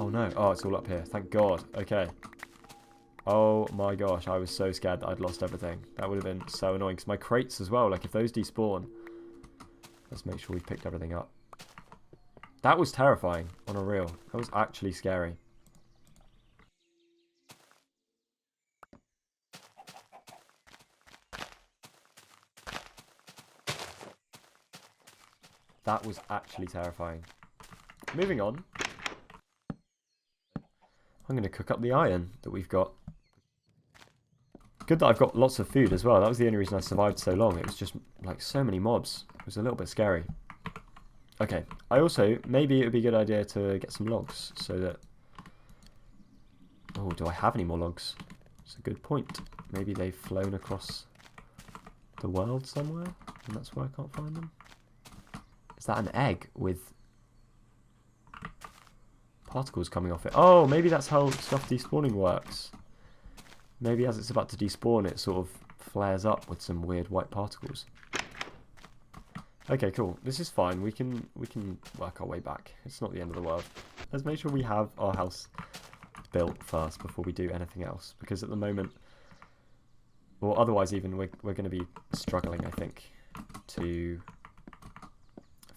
Oh no. Oh, it's all up here. Thank God. Okay. Oh my gosh, I was so scared that I'd lost everything. That would have been so annoying. Because my crates as well, like if those despawn. Let's make sure we've picked everything up. That was terrifying, on a real. That was actually scary. That was actually terrifying. Moving on. I'm going to cook up the iron that we've got. Good that I've got lots of food as well. That was the only reason I survived so long. It was just like so many mobs. It was a little bit scary. Okay. I also, maybe it would be a good idea to get some logs so that... Oh, do I have any more logs? It's a good point. Maybe they've flown across the world somewhere and that's why I can't find them. Is that an egg with particles coming off it? Oh, maybe that's how stuff despawning works. Maybe as it's about to despawn, it sort of flares up with some weird white particles. Okay, cool. This is fine. We can work our way back. It's not the end of the world. Let's make sure we have our house built first before we do anything else. Because at the moment, well, otherwise even we're going to be struggling, I think, to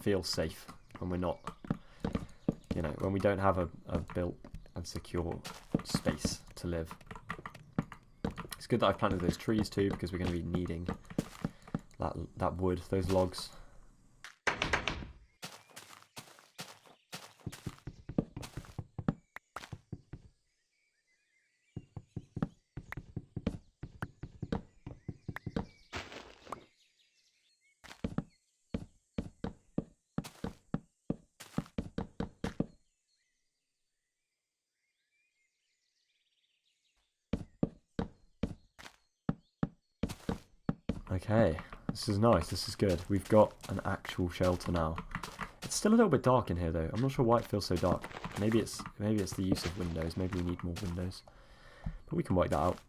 feel safe when we're not, you know, when we don't have a built and secure space to live. It's good that I've planted those trees too, because we're going to be needing that wood, those logs. Okay, this is nice, this is good. We've got an actual shelter now. It's still a little bit dark in here though. I'm not sure why it feels so dark. Maybe it's the use of windows. Maybe we need more windows. But we can work that out.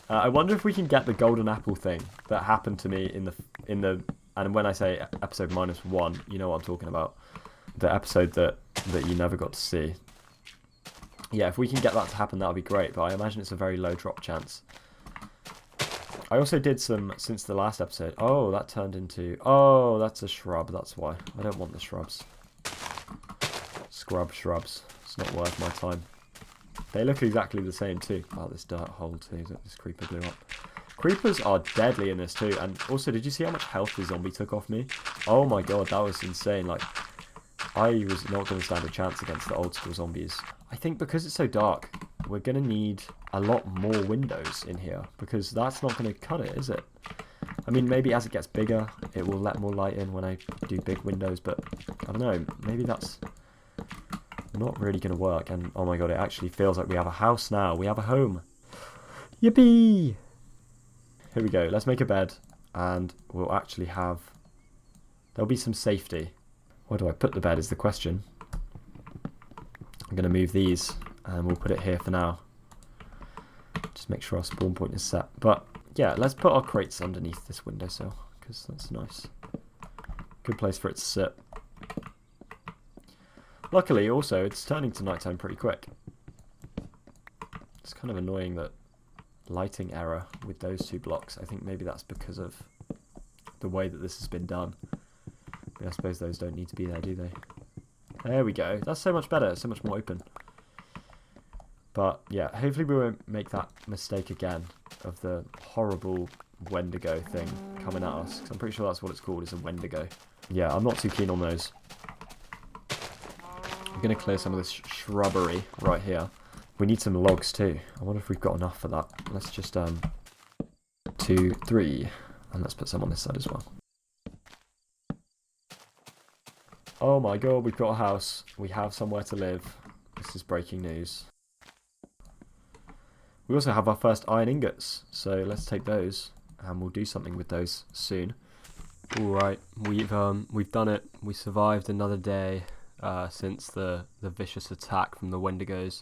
I wonder if we can get the golden apple thing that happened to me in the and when I say episode -1, you know what I'm talking about. The episode that you never got to see. Yeah, if we can get that to happen, that would be great, but I imagine it's a very low drop chance. I also did some since the last episode. Oh, that turned into... Oh, that's a shrub, that's why. I don't want the shrubs. Scrub shrubs. It's not worth my time. They look exactly the same too. Oh, this dirt hole too. This creeper blew up. Creepers are deadly in this too. And also, did you see how much health the zombie took off me? Oh my god, that was insane. Like, I was not going to stand a chance against the old school zombies. I think because it's so dark, we're going to need a lot more windows in here. Because that's not going to cut it, is it? I mean, maybe as it gets bigger, it will let more light in when I do big windows. But, I don't know. Maybe that's... not really going to work. And oh my god, it actually feels like we have a house now. We have a home. Yippee! Here we go. Let's make a bed and we'll actually have... There'll be some safety. Where do I put the bed is the question. I'm going to move these and we'll put it here for now. Just make sure our spawn point is set. But yeah, let's put our crates underneath this windowsill because that's nice. Good place for it to sit. Luckily, also, it's turning to nighttime pretty quick. It's kind of annoying that lighting error with those two blocks. I think maybe that's because of the way that this has been done. But I suppose those don't need to be there, do they? There we go. That's so much better. It's so much more open. But, yeah, hopefully we won't make that mistake again of the horrible Wendigo thing coming at us. 'Cause I'm pretty sure that's what it's called, is a Wendigo. Yeah, I'm not too keen on those. I'm going to clear some of this shrubbery right here. We need some logs too. I wonder if we've got enough for that. Let's just 2, 3, and let's put some on this side as well. Oh my god, we've got a house. We have somewhere to live. This is breaking news. We also have our first iron ingots, so let's take those and we'll do something with those soon. Alright, we've done it. We survived another day since the vicious attack from the Wendigos.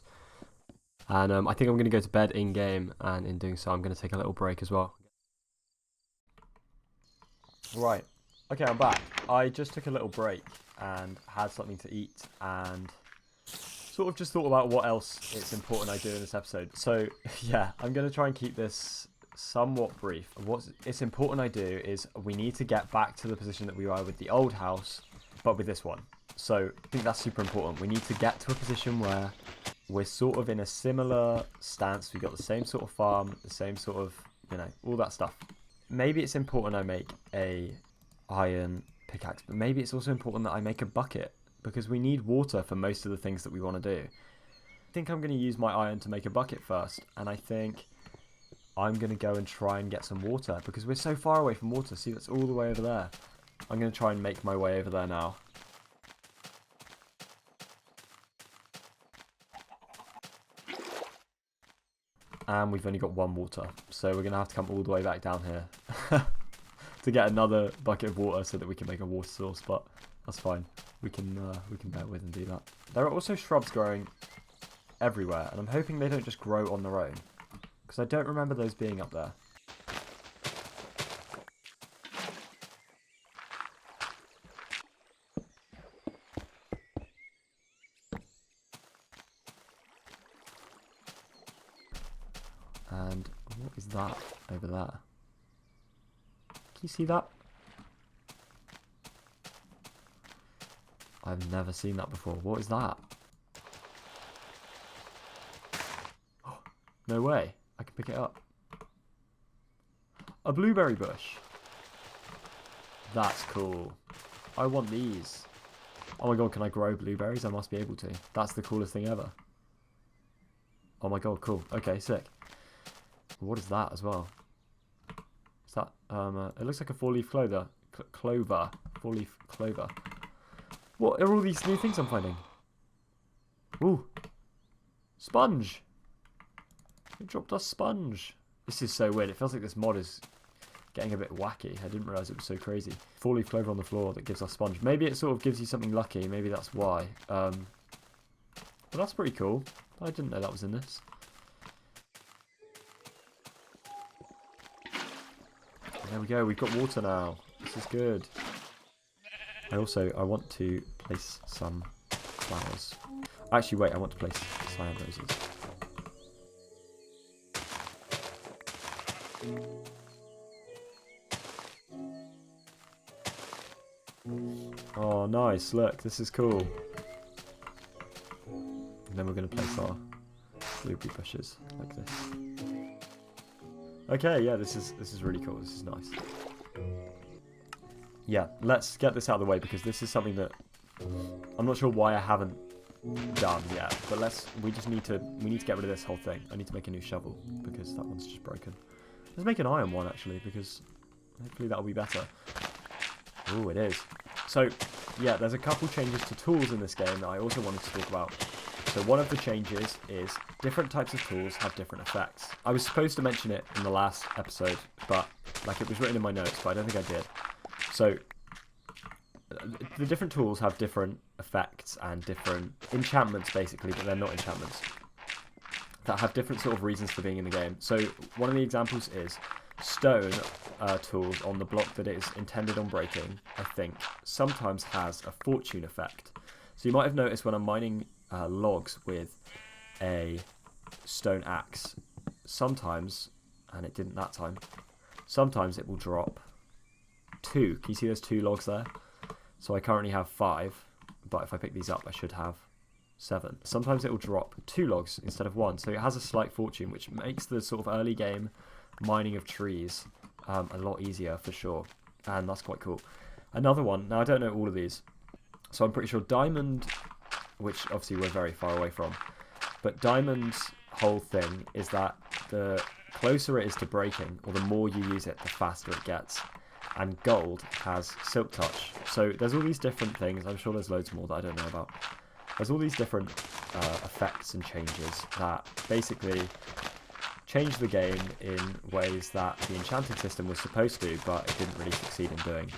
And I think I'm going to go to bed in-game, and in doing so I'm going to take a little break as well. Right, okay, I'm back. I just took a little break and had something to eat and sort of just thought about what else it's important I do in this episode. So yeah, I'm going to try and keep this somewhat brief. What it's important I do is we need to get back to the position that we were with the old house, but with this one. So I think that's super important. We need to get to a position where we're sort of in a similar stance. We've got the same sort of farm, the same sort of, you know, all that stuff. Maybe it's important I make a iron pickaxe, but maybe it's also important that I make a bucket, because we need water for most of the things that we want to do. I think I'm going to use my iron to make a bucket first, and I think I'm going to go and try and get some water, because we're so far away from water. See, that's all the way over there. I'm going to try and make my way over there now. And we've only got one water, so we're going to have to come all the way back down here to get another bucket of water so that we can make a water source, but that's fine. We can bear with and do that. There are also shrubs growing everywhere, and I'm hoping they don't just grow on their own, because I don't remember those being up there. And what is that over there? Can you see that? I've never seen that before. What is that? Oh, no way. I can pick it up. A blueberry bush. That's cool. I want these. Oh my god, can I grow blueberries? I must be able to. That's the coolest thing ever. Oh my god, cool. Okay, sick. What is that as well? Is that, it looks like a 4-leaf clover. Clover. 4-leaf clover. What are all these new things I'm finding? Ooh. Sponge. It dropped us sponge. This is so weird. It feels like this mod is getting a bit wacky. I didn't realise it was so crazy. 4-leaf clover on the floor that gives us sponge. Maybe it sort of gives you something lucky. Maybe that's why. But that's pretty cool. I didn't know that was in this. There we go, we've got water now. This is good. I want to place some flowers. Actually, wait, I want to place cyan roses. Oh, nice, look, this is cool. And then we're going to place our blueberry bushes like this. Okay, yeah, this is really cool. This is nice. Yeah, let's get this out of the way, because this is something that I'm not sure why I haven't done yet. But we need to get rid of this whole thing. I need to make a new shovel, because that one's just broken. Let's make an iron one actually, because hopefully that'll be better. Ooh, it is. So yeah, there's a couple changes to tools in this game that I also wanted to talk about. So one of the changes is different types of tools have different effects. I was supposed to mention it in the last episode, but like it was written in my notes, but I don't think I did. So the different tools have different effects and different enchantments basically, but they're not enchantments, that have different sort of reasons for being in the game. So one of the examples is stone tools on the block that it is intended on breaking, I think, sometimes has a fortune effect. So you might have noticed when I'm mining logs with a stone axe, sometimes, and it didn't that time, sometimes it will drop 2. Can you see there's 2 logs there? So I currently have 5, but if I pick these up I should have 7. Sometimes it will drop 2 logs instead of 1, so it has a slight fortune, which makes the sort of early game mining of trees a lot easier for sure, and that's quite cool. Another one, now I don't know all of these, so I'm pretty sure diamond, which obviously we're very far away from, But diamond's whole thing is that the closer it is to breaking, or the more you use it, the faster it gets. And gold has silk touch. So there's all these different things. I'm sure there's loads more that I don't know about. There's all these different effects and changes that basically change the game in ways that the enchanting system was supposed to, but it didn't really succeed in doing.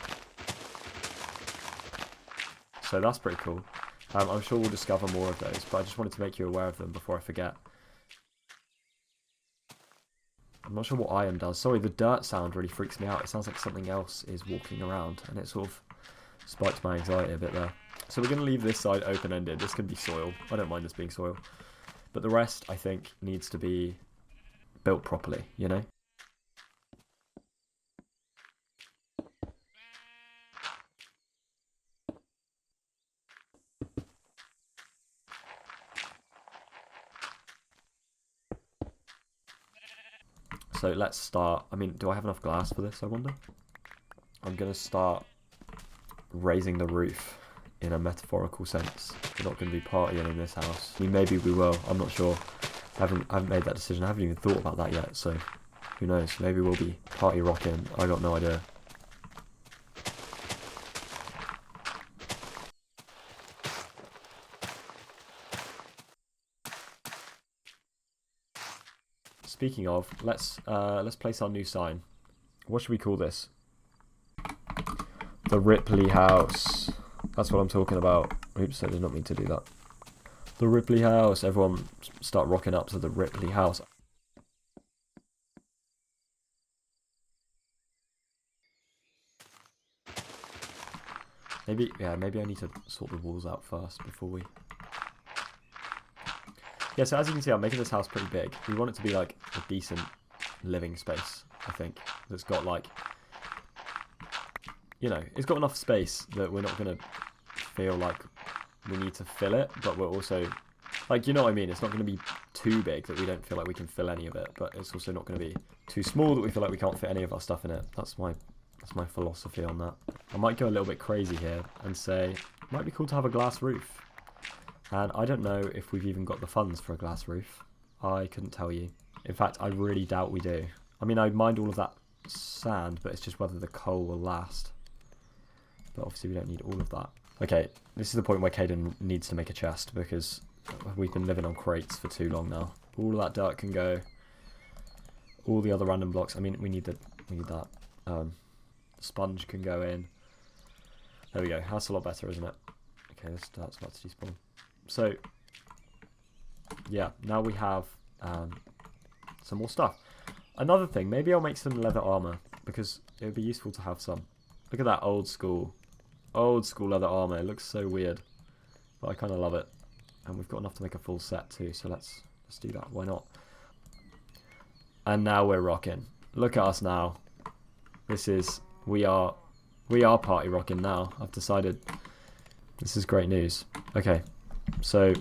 So that's pretty cool. I'm sure we'll discover more of those, but I just wanted to make you aware of them before I forget. I'm not sure what iron does. Sorry, the dirt sound really freaks me out. It sounds like something else is walking around, and it sort of spiked my anxiety a bit there. So we're going to leave this side open-ended. This can be soil. I don't mind this being soil. But the rest, I think, needs to be built properly, you know? So let's start. I mean, do I have enough glass for this, I wonder? I'm going to start raising the roof in a metaphorical sense. We're not going to be partying in this house. I mean, maybe we will. I'm not sure. I haven't made that decision. I haven't even thought about that yet, so who knows? Maybe we'll be party rocking. I got no idea. Speaking of, let's place our new sign. What should we call this? The Ripley House. That's what I'm talking about. Oops, I did not mean to do that. The Ripley House. Everyone start rocking up to the Ripley House. Maybe I need to sort the walls out first before we... Yeah, so as you can see, I'm making this house pretty big. We want it to be like a decent living space, I think. That's got like, you know, it's got enough space that we're not going to feel like we need to fill it, but we're also, like, you know what I mean? It's not going to be too big that we don't feel like we can fill any of it, but it's also not going to be too small that we feel like we can't fit any of our stuff in it. That's my philosophy on that. I might go a little bit crazy here and say, it might be cool to have a glass roof. And I don't know if we've even got the funds for a glass roof. I couldn't tell you. In fact, I really doubt we do. I mean, I mind all of that sand, but it's just whether the coal will last. But obviously we don't need all of that. Okay, this is the point where Caden needs to make a chest, because we've been living on crates for too long now. All of that dirt can go. All the other random blocks. I mean, we need that. Sponge can go in. There we go. That's a lot better, isn't it? Okay, this dirt's about to despawn. So, yeah, now we have some more stuff. Another thing, maybe I'll make some leather armor, because it would be useful to have some. Look at that old school leather armor. It looks so weird, but I kind of love it. And we've got enough to make a full set too, so let's do that. Why not? And now we're rocking. Look at us now. We are party rocking now. I've decided. This is great news. Okay. So,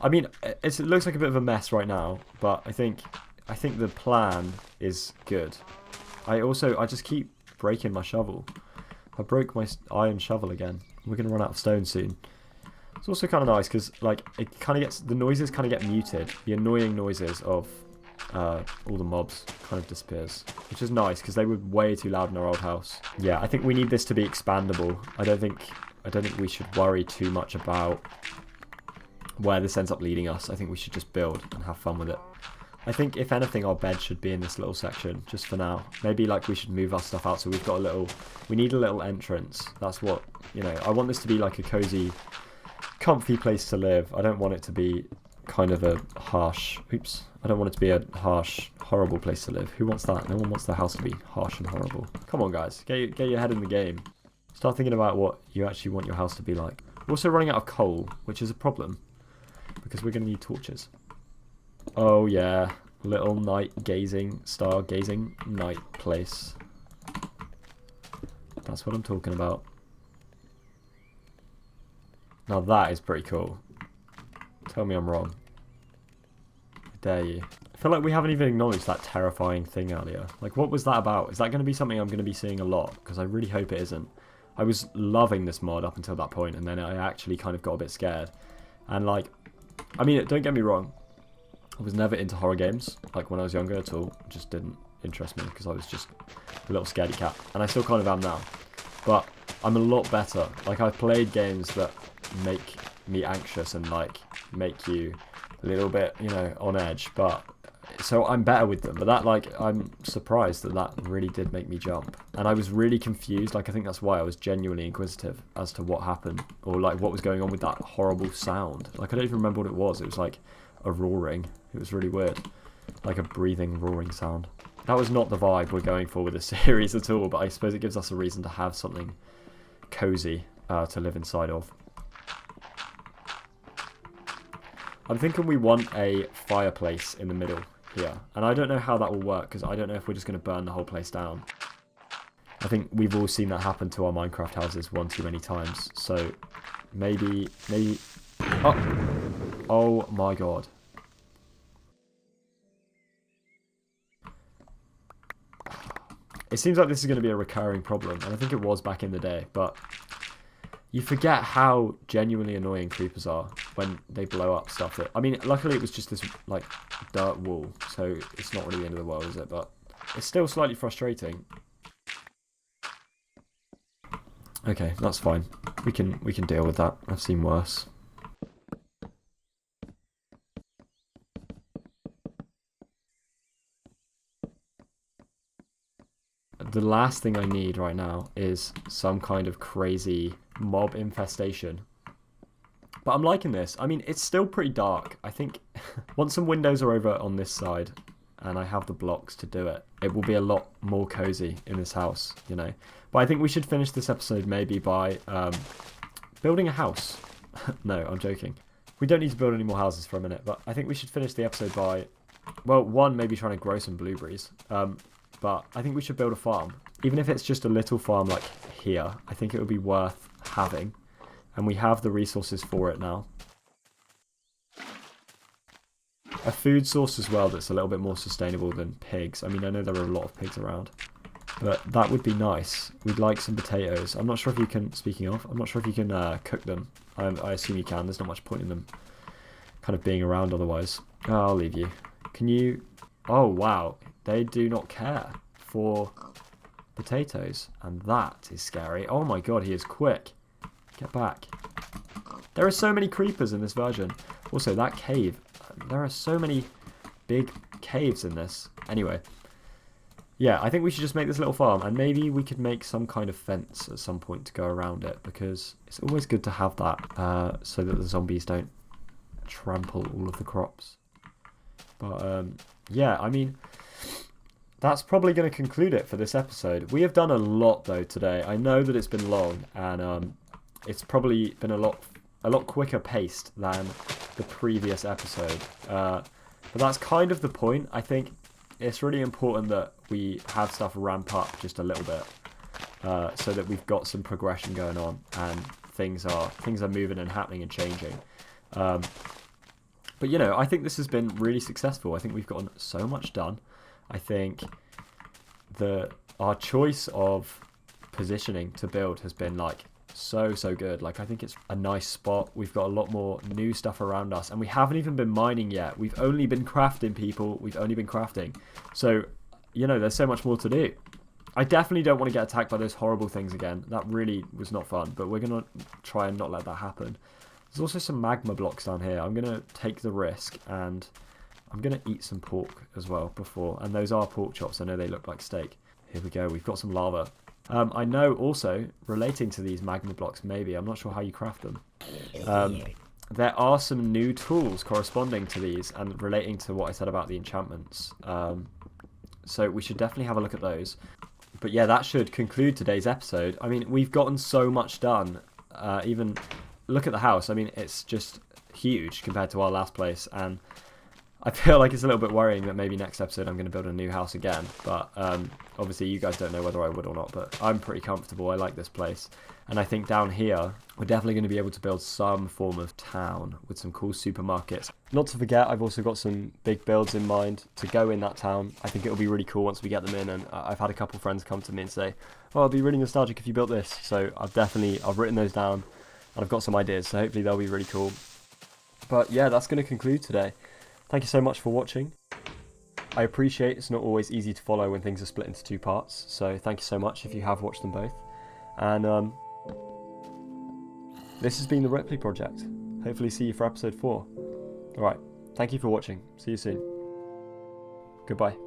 I mean, it looks like a bit of a mess right now, but I think the plan is good. I just keep breaking my shovel. I broke my iron shovel again. We're gonna run out of stone soon. It's also kind of nice because, like, it kind of gets, the noises kind of get muted. The annoying noises of all the mobs kind of disappears, which is nice because they were way too loud in our old house. Yeah, I think we need this to be expandable. I don't think we should worry too much about where this ends up leading us. I think we should just build and have fun with it. I think, if anything, our bed should be in this little section, just for now. Maybe, like, we should move our stuff out so we've got we need a little entrance. That's what, you know, I want this to be like a cozy, comfy place to live. I don't want it to be kind of a harsh, I don't want it to be a harsh, horrible place to live. Who wants that? No one wants their house to be harsh and horrible. Come on, guys, get your head in the game. Start thinking about what you actually want your house to be like. We're also running out of coal, which is a problem, because we're going to need torches. Oh yeah, little stargazing night place. That's what I'm talking about. Now that is pretty cool. Tell me I'm wrong. I dare you. I feel like we haven't even acknowledged that terrifying thing earlier. Like, what was that about? Is that going to be something I'm going to be seeing a lot? Because I really hope it isn't. I was loving this mod up until that point, and then I actually kind of got a bit scared. And, like, I mean, don't get me wrong. I was never into horror games, like when I was younger at all. It just didn't interest me because I was just a little scaredy cat. And I still kind of am now. But I'm a lot better. Like, I've played games that make me anxious and, like, make you a little bit, you know, on edge. But, so I'm better with them. But that, like, I'm surprised that that really did make me jump. And I was really confused. Like, I think that's why I was genuinely inquisitive as to what happened. Or, like, what was going on with that horrible sound. Like, I don't even remember what it was. It was, like, a roaring. It was really weird. Like a breathing, roaring sound. That was not the vibe we're going for with this series at all, but I suppose it gives us a reason to have something cozy to live inside of. I'm thinking we want a fireplace in the middle here, and I don't know how that will work, because I don't know if we're just going to burn the whole place down. I think we've all seen that happen to our Minecraft houses one too many times, so maybe... Oh my god. It seems like this is going to be a recurring problem, and I think it was back in the day, but you forget how genuinely annoying creepers are when they blow up stuff. I mean, luckily it was just this, like, dirt wall, so it's not really the end of the world, is it? But it's still slightly frustrating. Okay, that's fine. We can deal with that. I've seen worse. The last thing I need right now is some kind of crazy mob infestation. But I'm liking this. I mean, it's still pretty dark. I think once some windows are over on this side and I have the blocks to do it, it will be a lot more cozy in this house, you know. But I think we should finish this episode maybe by building a house. No, I'm joking. We don't need to build any more houses for a minute, but I think we should finish the episode by, well, one, maybe trying to grow some blueberries. But I think we should build a farm. Even if it's just a little farm like here, I think it would be worth having. And we have the resources for it now. A food source as well that's a little bit more sustainable than pigs. I mean, I know there are a lot of pigs around. But that would be nice. We'd like some potatoes. I'm not sure if you can, speaking of, I'm not sure if you can cook them. I assume you can. There's not much point in them kind of being around otherwise. Oh, I'll leave you. Can you... Oh, wow. They do not care for potatoes. And that is scary. Oh my god, he is quick. Get back. There are so many creepers in this version. Also, that cave. There are so many big caves in this. Anyway. Yeah, I think we should just make this little farm. And maybe we could make some kind of fence at some point to go around it. Because it's always good to have that. So that the zombies don't trample all of the crops. But, yeah, I mean... That's probably going to conclude it for this episode. We have done a lot, though, today. I know that it's been long, and it's probably been a lot quicker paced than the previous episode. But that's kind of the point. I think it's really important that we have stuff ramp up just a little bit, so that we've got some progression going on, and things are moving and happening and changing. But, you know, I think this has been really successful. I think we've gotten so much done. I think our choice of positioning to build has been like so good. Like, I think it's a nice spot. We've got a lot more new stuff around us, and we haven't even been mining yet. We've only been crafting, people. We've only been crafting. So, you know, there's so much more to do. I definitely don't want to get attacked by those horrible things again. That really was not fun, but we're going to try and not let that happen. There's also some magma blocks down here. I'm going to take the risk, and I'm going to eat some pork as well before. And those are pork chops. I know they look like steak. Here we go. We've got some lava. I know also, relating to these magma blocks, maybe, I'm not sure how you craft them. There are some new tools corresponding to these and relating to what I said about the enchantments. So we should definitely have a look at those. But yeah, that should conclude today's episode. I mean, we've gotten so much done. Even look at the house. I mean, it's just huge compared to our last place. And I feel like it's a little bit worrying that maybe next episode I'm going to build a new house again. But obviously you guys don't know whether I would or not. But I'm pretty comfortable. I like this place. And I think down here, we're definitely going to be able to build some form of town with some cool supermarkets. Not to forget, I've also got some big builds in mind to go in that town. I think it'll be really cool once we get them in. And I've had a couple friends come to me and say, oh, it'll be really nostalgic if you built this. So I've written those down and I've got some ideas. So hopefully they'll be really cool. But yeah, that's going to conclude today. thank you so much for watching. I appreciate it's not always easy to follow when things are split into 2 parts, so thank you so much if you have watched them both. And this has been the Ripley Project. Hopefully see you for episode 4. Alright, thank you for watching. See you soon. Goodbye.